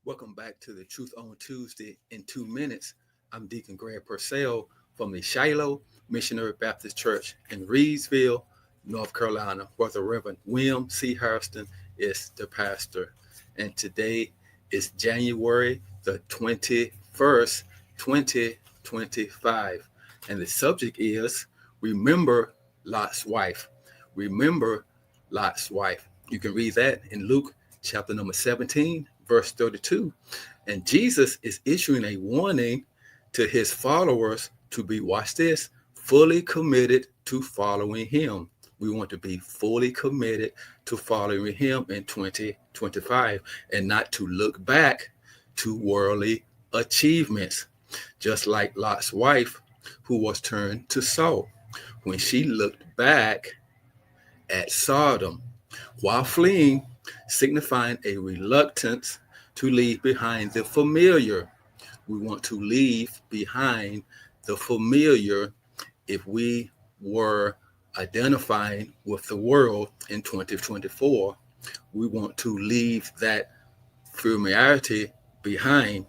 Welcome back to the Truth on Tuesday in 2 minutes. I'm Deacon Greg Purcell from the Shiloh Missionary Baptist Church in Reedsville, North Carolina, where the Reverend William C. Hairston is the pastor. And today is January the 21st, 2025. And the subject is Remember Lot's Wife. Remember Lot's Wife. You can read that in Luke chapter number 17, verse 32. And Jesus is issuing a warning to his followers to be, watch this, fully committed to following him. We want to be fully committed to following him in 2025 and not to look back to worldly achievements, just like Lot's wife, who was turned to salt when she looked back at Sodom while fleeing, signifying a reluctance to leave behind the familiar. We want to leave behind the familiar if we were identifying with the world in 2024. We want to leave that familiarity behind,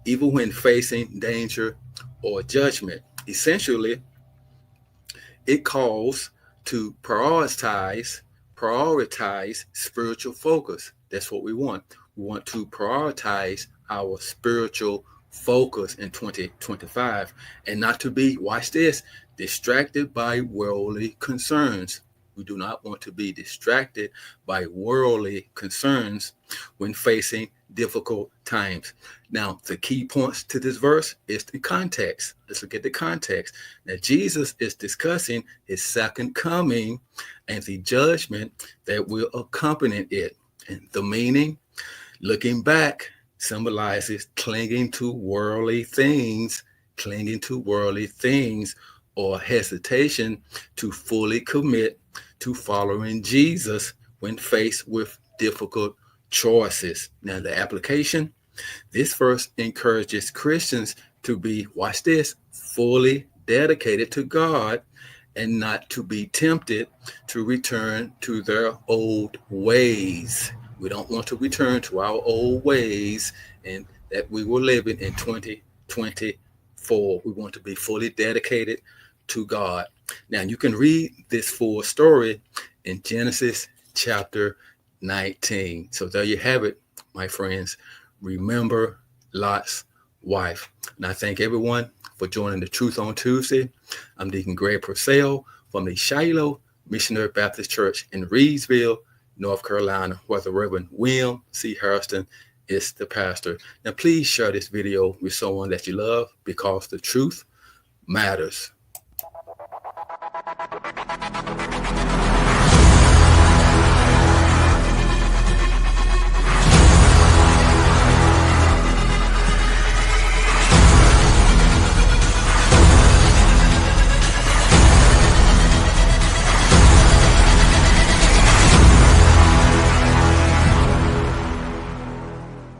even when facing danger or judgment. Essentially, it calls to prioritize spiritual focus. That's what we want. We want to prioritize our spiritual focus in 2025 and not to be, watch this, distracted by worldly concerns. We do not want to be distracted by worldly concerns when facing difficult times. Now, the key points to this verse is the context. Let's look at the context. Now, Jesus is discussing his second coming and the judgment that will accompany it. And the meaning, looking back, symbolizes clinging to worldly things, or hesitation to fully commit to following Jesus when faced with difficult choices. Now, the application, this verse encourages Christians to be, watch this, fully dedicated to God and not to be tempted to return to their old ways. We don't want to return to our old ways and that we were living in 2024. We want to be fully dedicated to God. Now, you can read this full story in Genesis chapter 19. So there you have it, my friends. Remember Lot's wife. And I thank everyone for joining the Truth on Tuesday. I'm Deacon Greg Purcell from the Shiloh Missionary Baptist Church in Reedsville, North Carolina, where the Reverend William C. Hairston is the pastor. Now, please share this video with someone that you love because the truth matters.